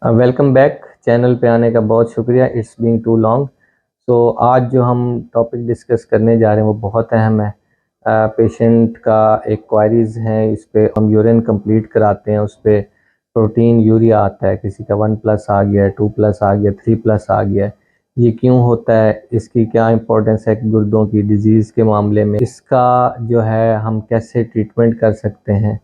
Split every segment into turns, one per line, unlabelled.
Welcome back. Channel पे आने का बहुत शुक्रिया। It's being too long. So आज जो हम टॉपिक डिस्कस करने जा रहे हैं वो बहुत अहम है। पेशेंट का एक क्वारीज है, इस पे हम यूरिन कंप्लीट कराते हैं, उस पर प्रोटीन यूरिया आता है, किसी का 1+ आ गया, 2+ आ गया, 3+ आ गया। ये क्यों होता है, इसकी क्या इंपॉर्टेंस है गुर्दों की डिजीज़ के मामले में, इसका जो है हम कैसे ट्रीटमेंट कर सकते हैं,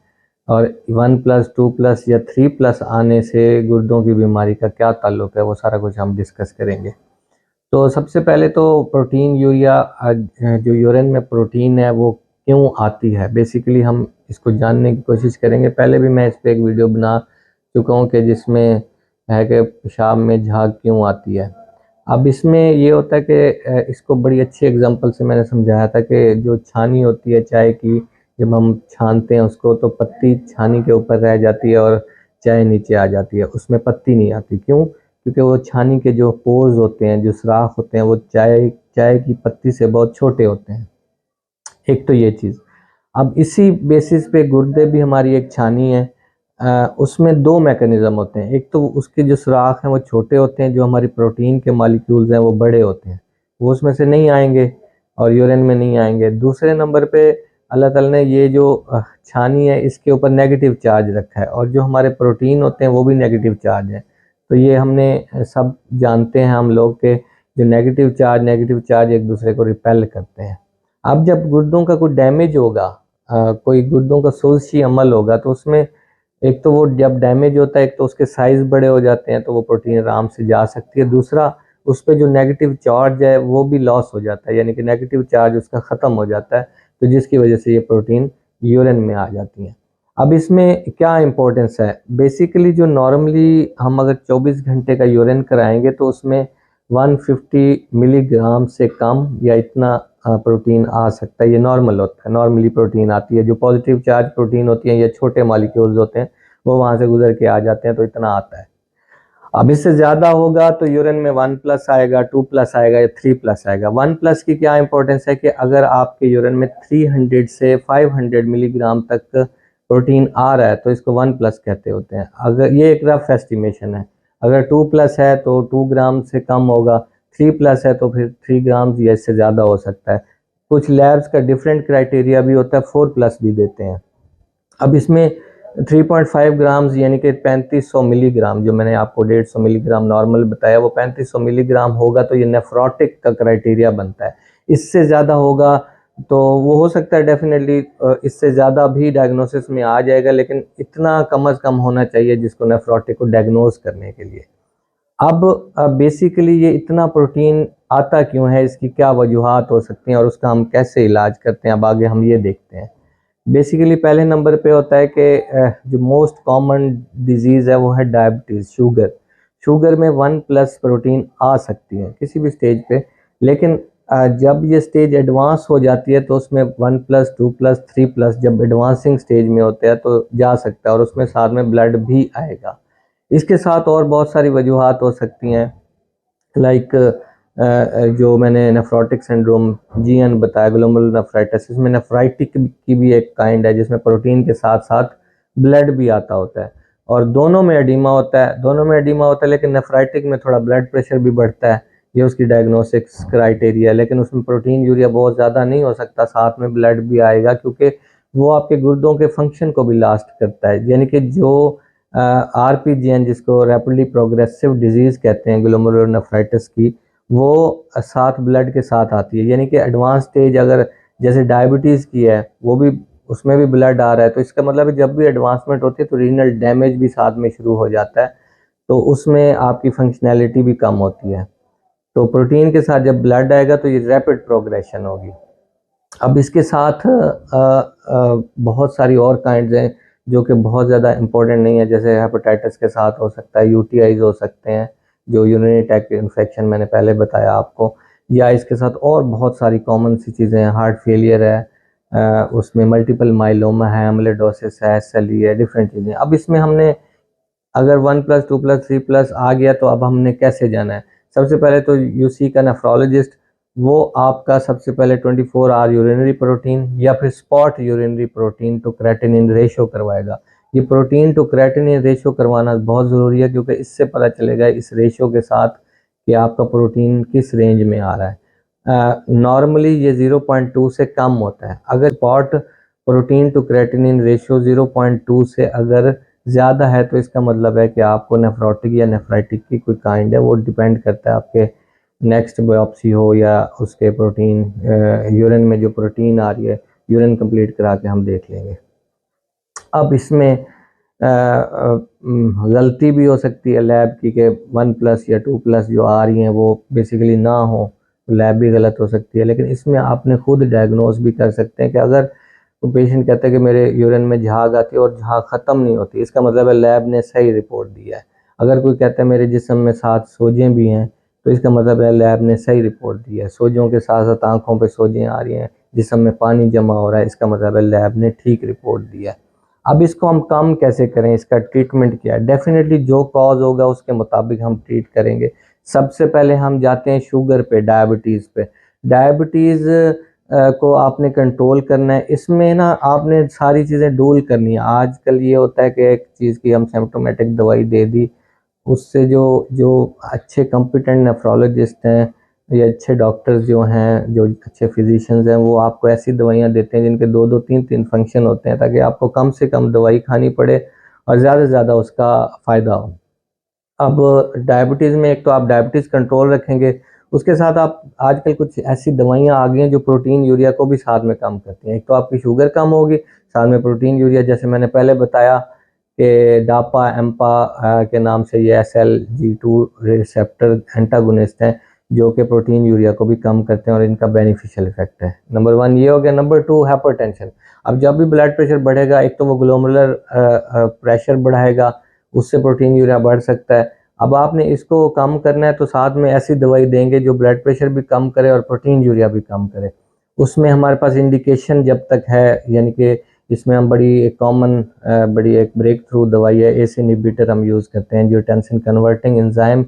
और 1+, 2+ या 3+ आने से गुर्दों की बीमारी का क्या ताल्लुक है, वो सारा कुछ हम डिस्कस करेंगे। तो सबसे पहले तो प्रोटीन यूरिया, जो यूरिन में प्रोटीन है वो क्यों आती है, बेसिकली हम इसको जानने की कोशिश करेंगे। पहले भी मैं इस पर एक वीडियो बना चुका हूँ कि जिसमें है कि पेशाब में झाग क्यों आती है। अब इसमें ये होता है कि इसको बड़ी अच्छी एग्जांपल से मैंने समझाया था कि जो छानी होती है चाय की, जब हम छानते हैं उसको तो पत्ती छानी के ऊपर रह जाती है और चाय नीचे आ जाती है, उसमें पत्ती नहीं आती। क्यों? क्योंकि वो छानी के जो पोर्स होते हैं, जो सुराख होते हैं, वो चाय चाय की पत्ती से बहुत छोटे होते हैं। एक तो ये चीज़। अब इसी बेसिस पे गुर्दे भी हमारी एक छानी है। उसमें दो मैकेनिज्म होते हैं। एक तो उसके जो सुराख हैं वो छोटे होते हैं, जो हमारी प्रोटीन के मॉलिक्यूल्स हैं वो बड़े होते हैं, वो उसमें से नहीं आएंगे और यूरिन में नहीं आएंगे। दूसरे नंबर पे अल्लाह ताला ने ये जो छानी है इसके ऊपर नेगेटिव चार्ज रखा है, और जो हमारे प्रोटीन होते हैं वो भी नेगेटिव चार्ज है। तो ये हमने सब जानते हैं हम लोग के जो नेगेटिव चार्ज एक दूसरे को रिपेल करते हैं। अब जब गुर्दों का कोई डैमेज होगा, कोई गुर्दों का सोजशी अमल होगा, तो उसमें एक तो वो जब डैमेज होता है, एक तो उसके साइज बड़े हो जाते हैं तो वो प्रोटीन आराम से जा सकती है। दूसरा, उस पर जो नेगेटिव चार्ज है वो भी लॉस हो जाता है, यानी कि नेगेटिव चार्ज उसका ख़त्म हो जाता है, तो जिसकी वजह से ये प्रोटीन यूरिन में आ जाती हैं। अब इसमें क्या इंपॉर्टेंस है, बेसिकली जो नॉर्मली हम अगर 24 घंटे का यूरिन कराएंगे तो उसमें 150 मिलीग्राम से कम या इतना प्रोटीन आ सकता है। ये नॉर्मल होता है, नॉर्मली प्रोटीन आती है। जो पॉजिटिव चार्ज प्रोटीन होती है या छोटे मॉलिक्यूल्स होते हैं वो वहाँ से गुजर के आ जाते हैं, तो इतना आता है। अब इससे ज़्यादा होगा तो यूरिन में 1+ आएगा, 2+ आएगा या 3+ आएगा। 1+ की क्या इंपॉर्टेंस है कि अगर आपके यूरिन में 300 से 500 मिलीग्राम तक प्रोटीन आ रहा है तो इसको 1+ कहते होते हैं। अगर ये एक रफ एस्टिमेशन है, अगर 2+ है तो 2 ग्राम से कम होगा, 3+ है तो फिर 3 ग्राम या इससे ज़्यादा हो सकता है। कुछ लैब्स का डिफरेंट क्राइटेरिया भी होता है, 4+ भी देते हैं। अब इसमें 3.5 ग्राम्स यानी कि 3500 मिलीग्राम, जो मैंने आपको 150 मिलीग्राम नॉर्मल बताया, वो 3500 मिलीग्राम होगा तो ये नेफ्रोटिक का क्राइटेरिया बनता है। इससे ज़्यादा होगा तो वो हो सकता है डेफिनेटली इससे ज़्यादा भी डायग्नोसिस में आ जाएगा, लेकिन इतना कम अज़ कम होना चाहिए जिसको नेफ्रोटिक को डायग्नोज करने के लिए। अब बेसिकली ये इतना प्रोटीन आता क्यों है, इसकी क्या वजूहात हो सकती हैं और उसका हम कैसे इलाज करते हैं, अब आगे हम ये देखते हैं। बेसिकली पहले नंबर पे होता है कि जो मोस्ट कॉमन डिजीज़ है वो है डायबिटीज़, शुगर। शुगर में 1+ प्रोटीन आ सकती है किसी भी स्टेज पे, लेकिन जब ये स्टेज एडवांस हो जाती है तो उसमें 1+, 2+, 3+ जब एडवांसिंग स्टेज में होते हैं तो जा सकता है, और उसमें साथ में ब्लड भी आएगा। इसके साथ और बहुत सारी वजूहात हो सकती हैं, लाइक जो मैंने नेफ्रोटिक सिंड्रोम GN बताया, ग्लोमेरुलर नेफ्राइटिस, इसमें नेफ्राइटिक की भी एक काइंड है जिसमें प्रोटीन के साथ साथ ब्लड भी आता होता है, और दोनों में एडिमा होता है, लेकिन नेफ्राइटिक में थोड़ा ब्लड प्रेशर भी बढ़ता है। ये उसकी डायग्नोस्टिक्स क्राइटेरिया है, लेकिन उसमें प्रोटीन यूरिया बहुत ज़्यादा नहीं हो सकता, साथ में ब्लड भी आएगा, क्योंकि वो आपके गुर्दों के फंक्शन को भी लास्ट करता है। यानी कि जो RPGN, जिसको रैपिडली प्रोग्रेसिव डिजीज़ कहते हैं ग्लोमेरुलर नेफ्राइटिस की, वो साथ ब्लड के साथ आती है। यानी कि एडवांस स्टेज अगर जैसे डायबिटीज़ की है, वो भी उसमें भी ब्लड आ रहा है, तो इसका मतलब है जब भी एडवांसमेंट होती है तो रीनल डैमेज भी साथ में शुरू हो जाता है, तो उसमें आपकी फंक्शनैलिटी भी कम होती है। तो प्रोटीन के साथ जब ब्लड आएगा तो ये रैपिड प्रोग्रेशन होगी। अब इसके साथ बहुत सारी और काइंड्स हैं जो कि बहुत ज़्यादा इम्पोर्टेंट नहीं है, जैसे हेपेटाइटिस के साथ हो सकता है, UTIs हो सकते हैं, जो यूरिनरी ट्रैक्ट इन्फेक्शन मैंने पहले बताया आपको, या इसके साथ और बहुत सारी कॉमन सी चीज़ें हैं, हार्ट फेलियर है, उसमें मल्टीपल माइलोमा है, एमिलोइडोसिस है, SLE है, डिफरेंट चीज़ें। अब इसमें हमने अगर 1+, 2+, 3+ आ गया तो अब हमने कैसे जाना है। सबसे पहले तो UC का नेफ्रोलॉजिस्ट, वो आपका सबसे पहले 24 आवर यूरिनरी प्रोटीन या फिर spot urinary protein to creatinine ratio करवाएगा। ये प्रोटीन टू क्रेटिनिन रेशो करवाना बहुत ज़रूरी है, क्योंकि इससे पता चलेगा इस रेशो के साथ कि आपका प्रोटीन किस रेंज में आ रहा है। नॉर्मली ये 0.2 से कम होता है। अगर spot protein to creatinine ratio 0.2 से अगर ज़्यादा है तो इसका मतलब है कि आपको नेफ्रोटिक या नेफ्राइटिक की कोई काइंड है। वो डिपेंड करता है आपके नेक्स्ट बायोप्सी हो या उसके प्रोटीन यूरिन में जो प्रोटीन आ रही है, यूरिन कंप्लीट करा के हम देख लेंगे। अब इसमें गलती भी हो सकती है लैब की कि 1+ या 2+ जो आ रही हैं वो बेसिकली ना हो, तो लैब भी गलत हो सकती है। लेकिन इसमें आपने खुद डायग्नोस भी कर सकते हैं कि अगर तो पेशेंट कहता है कि मेरे यूरिन में झाग आती है और झाग ख़त्म नहीं होती, इसका मतलब है लैब ने सही रिपोर्ट दिया है। अगर कोई कहता है मेरे जिस्म में 7 सोजें भी हैं, तो इसका मतलब है लैब ने सही रिपोर्ट दिया है। सोजों के साथ साथ आँखों पे सोजें आ रही हैं, जिस्म में पानी जमा हो रहा है, इसका मतलब है लैब ने ठीक रिपोर्ट दिया है। अब इसको हम कम कैसे करें, इसका ट्रीटमेंट क्या है? डेफिनेटली जो कॉज होगा उसके मुताबिक हम ट्रीट करेंगे। सबसे पहले हम जाते हैं शुगर पे, डायबिटीज़ पे। डायबिटीज़ को आपने कंट्रोल करना है। इसमें ना आपने सारी चीज़ें डूल करनी है। आजकल ये होता है कि एक चीज़ की हम सिम्प्टोमेटिक दवाई दे दी, उससे जो जो अच्छे कॉम्पिटेंट नेफ्रोलॉजिस्ट हैं या अच्छे डॉक्टर्स जो हैं, जो अच्छे फिजिशियंस हैं, वो आपको ऐसी दवाइयाँ देते हैं जिनके 2-2 3-3 फंक्शन होते हैं, ताकि आपको कम से कम दवाई खानी पड़े और ज़्यादा से ज़्यादा उसका फ़ायदा हो। अब डायबिटीज़ में एक तो आप डायबिटीज़ कंट्रोल रखेंगे, उसके साथ आप आजकल कुछ ऐसी दवाइयाँ आ गई हैं जो प्रोटीन यूरिया को भी साथ में कम करती हैं। एक तो आपकी शुगर कम होगी, साथ में प्रोटीन यूरिया, जैसे मैंने पहले बताया कि डापा एम्पा के नाम से ये SLG2 रिसेप्टर एंटागोनिस्ट हैं, जो कि प्रोटीन यूरिया को भी कम करते हैं और इनका बेनिफिशियल इफेक्ट है। नंबर 1 ये हो गया। Number 2 hypertension. अब जब भी ब्लड प्रेशर बढ़ेगा, एक तो वो ग्लोमेरुलर प्रेशर बढ़ाएगा, उससे प्रोटीन यूरिया बढ़ सकता है। अब आपने इसको कम करना है तो साथ में ऐसी दवाई देंगे जो ब्लड प्रेशर भी कम करे और प्रोटीन यूरिया भी कम करे। उसमें हमारे पास इंडिकेशन जब तक है, यानी कि इसमें हम बड़ी एक कॉमन बड़ी एक ब्रेक थ्रू दवाई है, ACE इनहिबिटर हम यूज़ करते हैं, एंजियोटेंसिन कन्वर्टिंग एंजाइम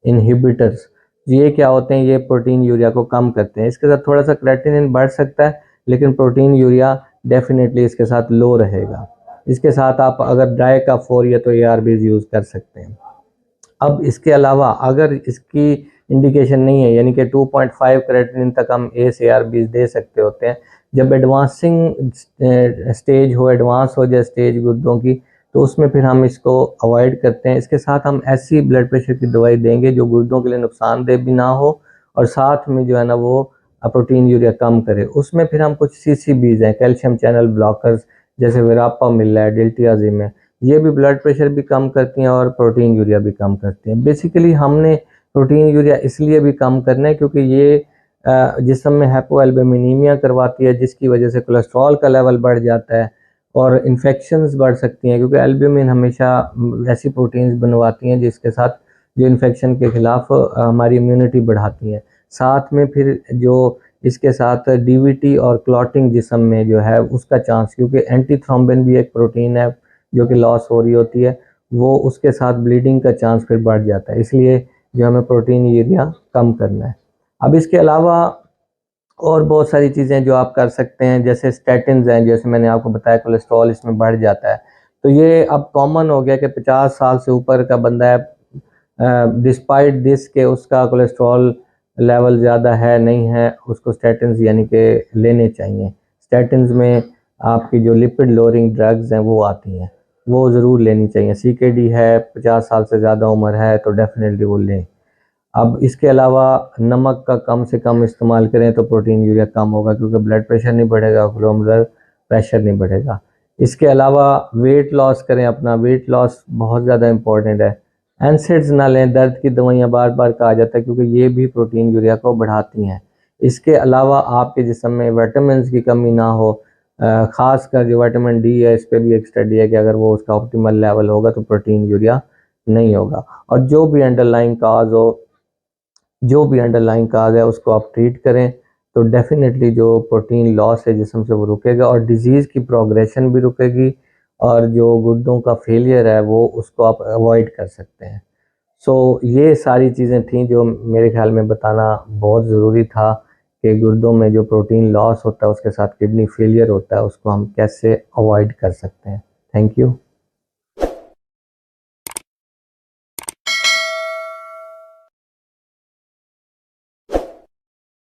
इनहिबिटर्स। ये क्या होते हैं? ये प्रोटीन यूरिया को कम करते हैं। इसके साथ थोड़ा सा क्रेटिनिन बढ़ सकता है, लेकिन प्रोटीन यूरिया डेफिनेटली इसके साथ लो रहेगा। इसके साथ आप अगर डाई का 4 या तो ARBs यूज़ कर सकते हैं। अब इसके अलावा अगर इसकी इंडिकेशन नहीं है, यानी कि 2.5 क्रेटिनिन तक हम ARBs दे सकते होते हैं। जब एडवांसिंग स्टेज हो, एडवांस हो जाए स्टेज गुर्दों की, तो उसमें फिर हम इसको अवॉइड करते हैं। इसके साथ हम ऐसी ब्लड प्रेशर की दवाई देंगे जो गुर्दों के लिए नुकसानदेह भी ना हो और साथ में जो है ना वो प्रोटीन यूरिया कम करे। उसमें फिर हम कुछ CCBs हैं, कैल्शियम चैनल ब्लॉकर्स, जैसे विरापा मिल रहा है, डिल्टियाजिम है, ये भी ब्लड प्रेशर भी कम करती हैं और प्रोटीन यूरिया भी कम करती हैं। बेसिकली हमने प्रोटीन यूरिया इसलिए भी कम करना है क्योंकि ये जिस्म में हाइपोएल्बुमिनीमिया करवाती है, जिसकी वजह से कोलेस्ट्रॉल का लेवल बढ़ जाता है और इन्फेक्शंस बढ़ सकती हैं, क्योंकि एल्ब्यूमिन हमेशा ऐसी प्रोटीन्स बनवाती हैं जिसके साथ जो इन्फेक्शन के ख़िलाफ़ हमारी इम्यूनिटी बढ़ाती हैं। साथ में फिर जो इसके साथ DVT और क्लॉटिंग जिस्म में जो है उसका चांस, क्योंकि एंटी थ्रोम्बिन भी एक प्रोटीन है जो कि लॉस हो रही होती है, वो उसके साथ ब्लीडिंग का चांस फिर बढ़ जाता है। इसलिए जो हमें प्रोटीन यूरिया कम करना है। अब इसके अलावा और बहुत सारी चीज़ें जो आप कर सकते हैं, जैसे स्टैटिन्स हैं, जैसे मैंने आपको बताया कोलेस्ट्रॉल इसमें बढ़ जाता है, तो ये अब कॉमन हो गया कि 50 साल से ऊपर का बंदा है, डिस्पाइट दिस के उसका कोलेस्ट्रॉल लेवल ज़्यादा है नहीं है, उसको स्टैटिन्स यानी कि लेने चाहिए। स्टैटिन्स में आपकी जो लिपिड लोअरिंग ड्रग्स हैं वो आती हैं, वो ज़रूर लेनी चाहिए। CKD है, 50 साल से ज़्यादा उम्र है तो डेफिनेटली वो लें। अब इसके अलावा नमक का कम से कम इस्तेमाल करें तो प्रोटीन यूरिया कम होगा, क्योंकि ब्लड प्रेशर नहीं बढ़ेगा, ग्लोमेरुलर प्रेशर नहीं बढ़ेगा। इसके अलावा वेट लॉस करें, अपना वेट लॉस बहुत ज़्यादा इंपॉर्टेंट है। एनसेड्स ना लें, दर्द की दवाइयाँ बार बार कहा जाता है, क्योंकि ये भी प्रोटीन यूरिया को बढ़ाती हैं। इसके अलावा आपके जिस्म में विटामिन की कमी ना हो, ख़ासकर जो विटामिन D है, इस पर भी एक स्टडी है कि अगर वो उसका ऑप्टिमल लेवल होगा तो प्रोटीन यूरिया नहीं होगा। और जो भी अंडरलाइंग काज है उसको आप ट्रीट करें तो डेफिनेटली जो प्रोटीन लॉस है जिस्म से वो रुकेगा और डिज़ीज़ की प्रोग्रेशन भी रुकेगी और जो गुर्दों का फेलियर है वो उसको आप अवॉइड कर सकते हैं। सो ये सारी चीज़ें थी जो मेरे ख्याल में बताना बहुत ज़रूरी था कि गुर्दों में जो प्रोटीन लॉस होता है उसके साथ किडनी फेलियर होता है, उसको हम कैसे अवॉइड कर सकते हैं। Thank you.